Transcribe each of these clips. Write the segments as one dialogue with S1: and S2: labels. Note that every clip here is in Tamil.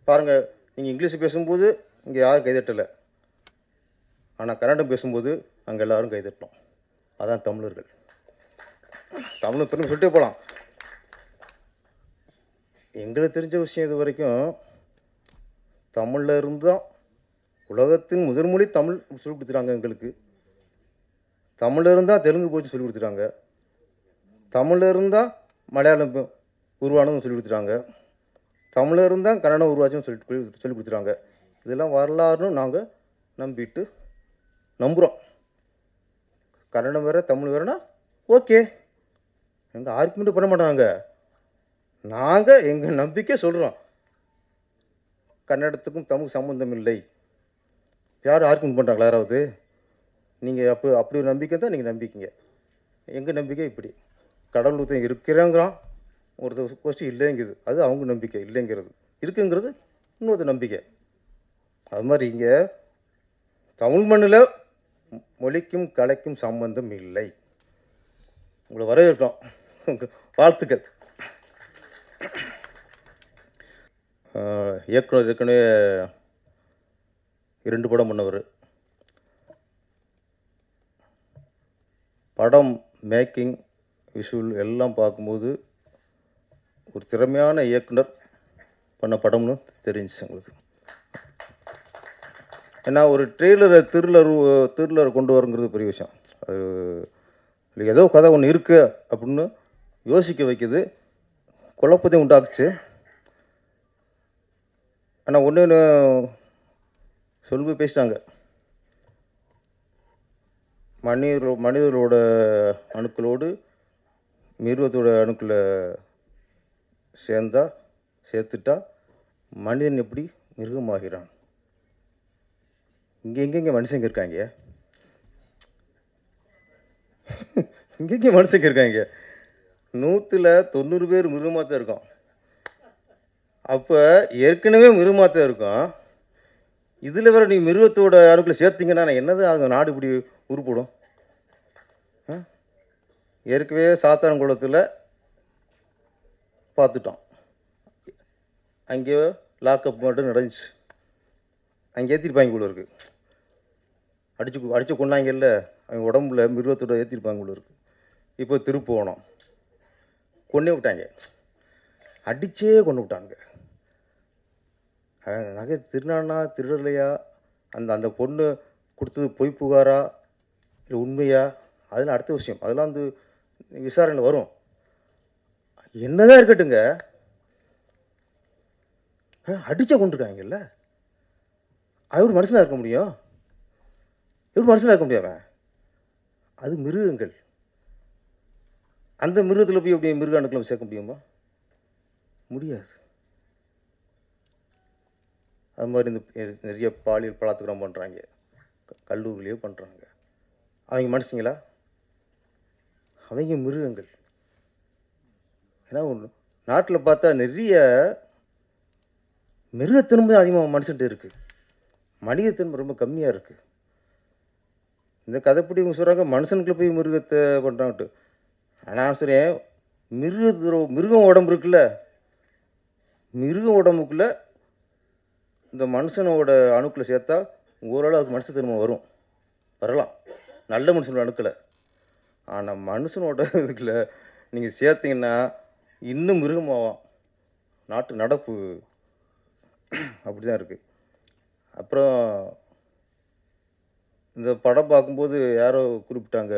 S1: பாருங்கள், நீங்கள் இங்கிலீஷ் பேசும்போது இங்கே யாரும் கைதட்டலை, ஆனால் கன்னடம் பேசும்போது அங்கே எல்லோரும் கைதட்டணும். அதான் தமிழர்கள். தமிழ் பெருமை சொல்லிட்டே போகலாம். எங்களுக்கு தெரிஞ்ச விஷயம் இது வரைக்கும் தமிழில் இருந்து தான் உலகத்தின் முதன்மொழி தமிழ் சொல்லி கொடுத்துட்டாங்க. எங்களுக்கு தமிழில் இருந்தால் தெலுங்கு போச்சு சொல்லி கொடுத்துட்டாங்க. தமிழில் இருந்தால் மலையாளம் உருவானதும் சொல்லி கொடுத்துட்டாங்க. தமிழில் இருந்தால் கன்னடம் உருவாச்சுன்னு சொல்லி கொடுத்துட்டாங்க. இதெல்லாம் வரலாறுன்னு நாங்கள் நம்பிட்டு நம்புகிறோம். கன்னடம் வேறு தமிழ் வேறுனா ஓகே, எங்கள் ஆர்குமெண்ட் பண்ண மாட்டாங்க. நாங்கள் எங்கள் நம்பிக்கை சொல்கிறோம். கன்னடத்துக்கும் தமிழ் சம்மந்தம் இல்லை. யாரும் ஆர்குமெண்ட் பண்ணுறாங்களா? யாராவது? நீங்கள் அப்படி ஒரு நம்பிக்கை தான் நீங்கள் நம்பிக்கைங்க. எங்கள் நம்பிக்கை இப்படி. கடவுள் ஒருத்தன் இருக்கிறாங்கிறான், ஒருத்தர் கோஷ்டி இல்லைங்குது, அது அவங்க நம்பிக்கை. இல்லைங்கிறது இருக்குங்கிறது இன்னொரு நம்பிக்கை. அது மாதிரி இங்கே தமிழ் மண்ணில் மொழிக்கும் கலைக்கும் சம்பந்தம் இல்லை. உங்களை வரவேற்கிறோம். வாழ்த்துக்கள். இயக்குனர் ஏற்கனவே 2 படம் பண்ணவர். படம் மேக்கிங், விஷுவல் எல்லாம் பார்க்கும்போது ஒரு திறமையான இயக்குனர் பண்ண படம்னு தெரிஞ்சிச்சு எங்களுக்கு. ஏன்னா ஒரு த்ரில்லர் கொண்டு வரங்கிறது பெரிய விஷயம். அது ஏதோ கதை ஒன்று இருக்குது அப்படின்னு யோசிக்க வைக்குது, குழப்பத்தையும் உண்டாக்குச்சு. ஆனால் ஒன்று சொல்லி பேசிட்டாங்க, மனிதர்களோட அணுக்களோடு மிருகத்தோட அணுக்களை சேர்த்துட்டா மனிதன் எப்படி மிருகமாகிறான். இங்கே மனுஷங்க இருக்காங்க, இங்கே மனுஷங்க இருக்காங்க. 100% பேர் மிருகமாக தான் இருக்கும். அப்போ ஏற்கனவே மிருகமாக தான் இருக்கும். இதில் வேறு நீ மிருகத்தோட அணுக்களை சேர்த்திங்கன்னா என்னது ஆகும்? நாடு இப்படி உருப்படும். ஏற்கனவே சாத்தான் குளத்தில் பார்த்துட்டோம், அங்கே லாக்அப் மட்டும் நடந்துச்சு. அங்கே ஏற்றிருப்பாங்க போல இருக்குது. அடித்து கொண்டாங்கல்ல, அவங்க உடம்புல மிருகத்தோட ஏற்றிருப்பாங்க போல இருக்குது. இப்போ திருப்போணம் கொண்டே விட்டாங்க, அடித்தே கொண்டு விட்டாங்க. நகை திருநானா திருடலையா, அந்த பொண்ணு கொடுத்தது பொய் புகாரா இல்லை உண்மையா, அதெல்லாம் அடுத்த விஷயம். அதெல்லாம் வந்து விசாரணையில் வரும். என்னதான் இருக்கட்டுங்க, அடிச்சா கொண்டுருக்காங்கல்ல, அது எப்படி மனுஷனாக இருக்க முடியும்? எப்படி மனுஷனாக இருக்க முடியாம? அது மிருகங்கள். அந்த மிருகத்தில் போய் எப்படி மிருக அணுக்களை சேர்க்க முடியுமா? முடியாது. அது மாதிரி இந்த நிறைய பாலியல் பலாத்காரம் பண்ணுறாங்க, கல்லூரிலேயே பண்ணுறாங்க. அவங்க மனுஷங்களா? அவங்க மிருகங்கள். ஏன்னா நாட்டில் பார்த்தா நிறைய மிருகத்தன்மை அதிகமாக மனுஷன்ட்டு இருக்குது, மனிதத்தன்மை ரொம்ப கம்மியாக இருக்குது. இந்த கதைப்படி இவங்க சொல்கிறாங்க மனுஷனுக்குள்ள போய் மிருகத்தை பண்ணுறாங்கட்டு. ஆனால் சரி, மிருகம் உடம்பு இருக்குல்ல, மிருகம் உடம்புக்குள்ளே இந்த மனுஷனோட அணுக்களை சேர்த்தா ஓரளவு அதுக்கு மனுஷத்தன்மை வரலாம், நல்ல மனுஷனோட அணுக்களை. ஆனால் மனுஷனோட இதுக்குள்ள நீங்கள் சேர்த்திங்கன்னா இன்னும் மிருகமாகும். நாட்டு நடப்பு அப்படி தான் இருக்குது. அப்புறம் இந்த படம் பார்க்கும்போது யாரோ குறிப்பிட்டாங்க,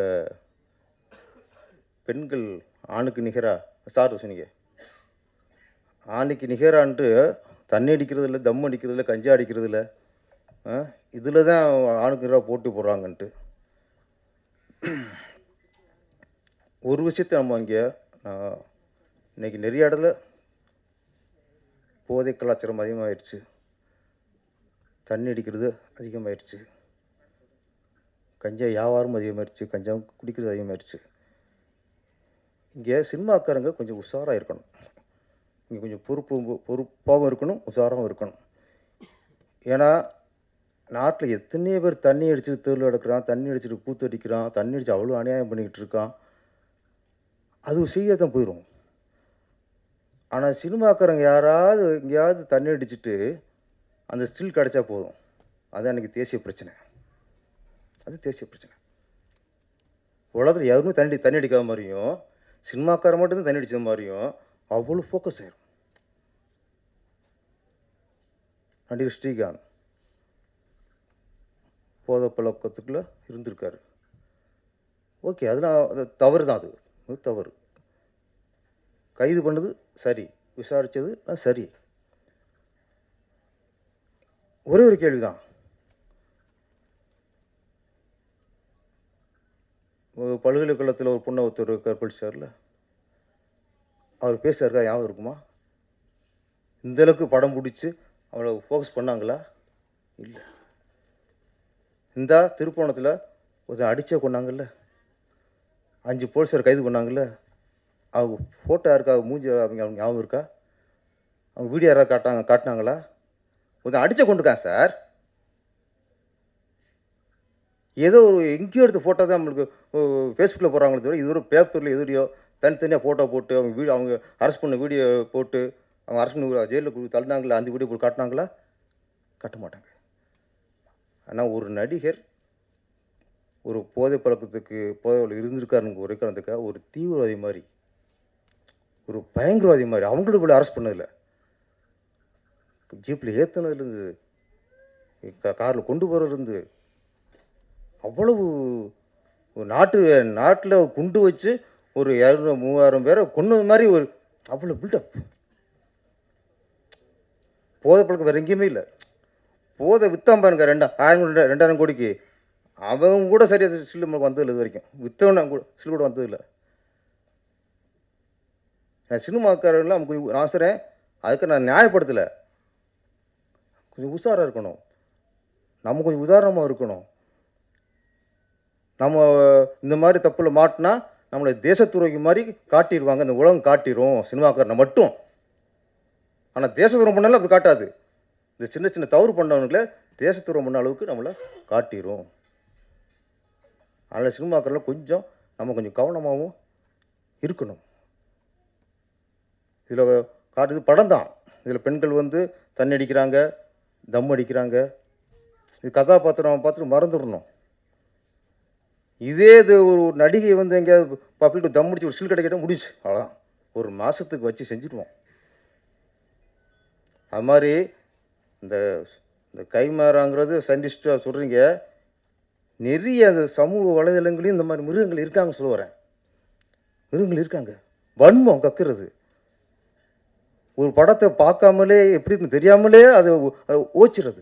S1: பெண்கள் ஆணுக்கு நிகராக சொன்னீங்க. ஆணுக்கு நிகரான்ட்டு தண்ணி அடிக்கிறதில்ல, தம் அடிக்கிறதில்ல, கஞ்சா அடிக்கிறதில்ல, இதில் தான் ஆணுக்கு நிகராக போட்டி போடுறாங்கன்ட்டு. ஒரு விஷயத்தை நம்ம இங்கே இன்றைக்கி நிறைய இடத்துல போதை கலாச்சாரம் அதிகமாகிடுச்சு, தண்ணி அடிக்கிறது அதிகமாகிடுச்சு, கஞ்சா வியாபாரம் அதிகமாகிடுச்சு, கஞ்சா குடிக்கிறது அதிகமாகிடுச்சு. இங்கே சினிமாக்காரங்க கொஞ்சம் உஷாராக இருக்கணும். இங்கே கொஞ்சம் பொறுப்பாகவும் இருக்கணும், உஷாராகவும் இருக்கணும். ஏன்னா நாட்டில் எத்தனையோ பேர் தண்ணி அடிச்சுட்டு தெருவில் எடுக்கிறான், தண்ணி அடிச்சுட்டு கூத்து அடிக்கிறான், தண்ணி அடித்து அவ்வளோ அநியாயம் பண்ணிக்கிட்டு இருக்கான். அது செய்ய தான் போயிடும். ஆனால் சினிமாக்காரங்க யாராவது எங்கேயாவது தண்ணி அடிச்சுட்டு அந்த ஸ்டில் கிடச்சா போதும். அதுதான் எனக்கு தேசிய பிரச்சனை. அது தேசிய பிரச்சனை. உலகத்தில் யாருமே தண்ணி அடிக்காத மாதிரியும், சினிமாக்காரன் மட்டும்தான் தண்ணி அடித்த மாதிரியும் அவ்வளோ ஃபோக்கஸ் ஆயிரும். நடிகர் ஸ்ரீகாந்த் போதை பழக்கத்துக்குள்ளே இருந்திருக்காரு. ஓகே, அதெல்லாம் அது தவறு தான். அது தவறு. கைது பண்ணது சரி, விசாரித்தது சரி. ஒரே ஒரு கேள்வி தான். பல்கலைக்கழகத்தில் ஒரு பொண்ணை ஒருத்தர் கற்பழிச்சார்ல, அவர் பேசுறதா ஞாபகம் இருக்குமா? இந்தளவுக்கு படம் பிடிச்சி அவளை ஃபோக்கஸ் பண்ணாங்களா? இல்லை. இந்த திருப்போணத்தில் ஒருத்தர் அடித்தே கொண்டாங்கல்ல, 5 போலீஸார் கைது பண்ணாங்கல்ல, அவங்க ஃபோட்டோ யாருக்கா, மூஞ்சி அவங்க ஞாபகம் இருக்கா? அவங்க வீடியோ யாராவது காட்டினாங்களா? ஒருத்தன் அடித்த கொண்டிருக்கான் சார். ஏதோ ஒரு எங்கேயோ எடுத்த ஃபோட்டோ தான் நம்மளுக்கு ஃபேஸ்புக்கில் போடுறாங்களே தவிர, இது ஒரு பேப்பரில் எதுலையோ தனித்தனியாக ஃபோட்டோ போட்டு அவங்க அரெஸ்ட் பண்ண வீடியோ போட்டு அவங்க அரெஸ்ட் பண்ணி ஜெயிலில் தள்ளினாங்களா, அந்த வீடியோ போட்டு காட்டினாங்களா? காட்ட மாட்டாங்க. ஆனால் ஒரு நடிகர் ஒரு போதை பழக்கத்துக்கு போதையில் இருந்திருக்காருன்னு உரைக்கிறதுக்காக ஒரு தீவிரவாதி மாதிரி, ஒரு பயங்கரவாதி மாதிரி அவங்களும் இவ்வளோ அரெஸ்ட் பண்ணதில்லை. ஜீப்பில் ஏற்றுனதுலேருந்து காரில் கொண்டு போகிறதுலேருந்து அவ்வளவு நாட்டில் குண்டு வச்சு ஒரு 200-3000 பேரை கொன்னது மாதிரி ஒரு அவ்வளோ பில்டப். போதை பழக்கம் வேறு எங்கேயுமே இல்லை. போதை விற்றான் பாருங்க 2000 கோடிக்கு, அவங்க கூட சரியாக சில்லு நமக்கு வந்ததில்லை. இது வரைக்கும் விற்றவன கூட சில்லு கூட வந்ததில்லை. சினிமாக்காரர்கள்லாம் கொஞ்சம் நான் சொல்கிறேன், அதுக்கு நான் நியாயப்படுத்தலை. கொஞ்சம் உஷாராக இருக்கணும், நம்ம கொஞ்சம் உதாரணமாக இருக்கணும். நம்ம இந்த மாதிரி தப்பில் மாட்டினா நம்மளை தேசத்துறைக்கு மாதிரி காட்டிடுவாங்க, இந்த உலகம் காட்டிடும் சினிமாக்காரனை மட்டும். ஆனால் தேசத்துறை பண்ணாலும் அப்படி காட்டாது. இந்த சின்ன சின்ன தவறு பண்ணவங்கள தேசத்துறை பண்ண அளவுக்கு நம்மளை காட்டிடும். அதனால் சினிமாக்காரில் நம்ம கொஞ்சம் கவனமாகவும் இருக்கணும். இதில் காட்டுது படம் தான். இதில் பெண்கள் தண்ணி அடிக்கிறாங்க, தம் அடிக்கிறாங்க. இது கதாபாத்திரம் பார்த்துட்டு மறந்துடணும். இதே இது ஒரு நடிகை எங்கேயாவது பப்ளிக் தம் அடிச்சு ஒரு சில் கிடைக்கிட்ட முடிச்சு, அவ்வளோதான். ஒரு மாதத்துக்கு வச்சு செஞ்சுடுவோம். அது மாதிரி இந்த கைமாறாங்கிறது சயின்டிஸ்டாக சொல்கிறீங்க, நிறைய அந்த சமூக வலைதளங்களையும் இந்த மாதிரி மிருகங்கள் இருக்காங்க சொல்ல வரேன். மிருகங்கள் இருக்காங்க. வன்மம் கக்குறது, ஒரு படத்தை பார்க்காமலே எப்படி இருக்குன்னு தெரியாமலே அதை ஓச்சிறது.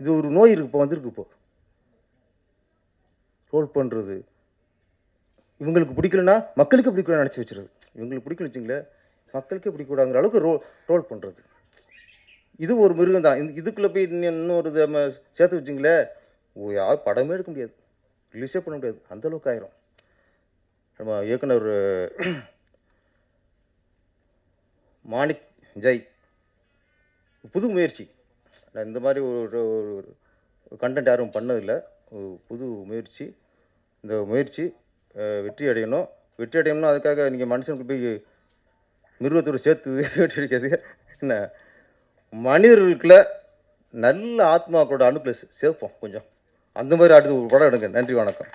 S1: இது ஒரு நோய் இருக்கு, இப்போ வந்திருக்கு. இப்போ ரோல் பண்ணுறது, இவங்களுக்கு பிடிக்கலன்னா மக்களுக்கு பிடிக்கலன்னு நினச்சி வச்சுருது. இவங்களுக்கு பிடிக்கல வச்சுங்களேன், மக்களுக்கே பிடிக்கூடாங்கிற அளவுக்கு ரோல் பண்ணுறது. இது ஒரு மிருகம் தான். இதுக்குள்ளே போய் இன்னொரு நம்ம சேர்த்து வச்சுங்களேன், யாரும் படமே எடுக்க முடியாது, ரிலீஸே பண்ண முடியாது, அந்தளவுக்கு ஆயிரும். நம்ம இயக்குனர் மாணிக் ஜெய் புது முயற்சி. நான் இந்த மாதிரி ஒரு கண்டென்ட் யாரும் பண்ணதில்லை. புது முயற்சி. இந்த முயற்சி வெற்றி அடையணும்னா அதுக்காக நீங்கள் மனுஷனுக்கு போய் மிருகத்தோடு சேர்த்து வெற்றி அடிக்காது. என்ன, மனிதர்களுக்குள்ள நல்ல ஆத்மாக்களோட அணுக்களை சேர்ப்போம் கொஞ்சம். அந்த மாதிரி அடுத்து ஒரு படம் எடுங்க. நன்றி, வணக்கம்.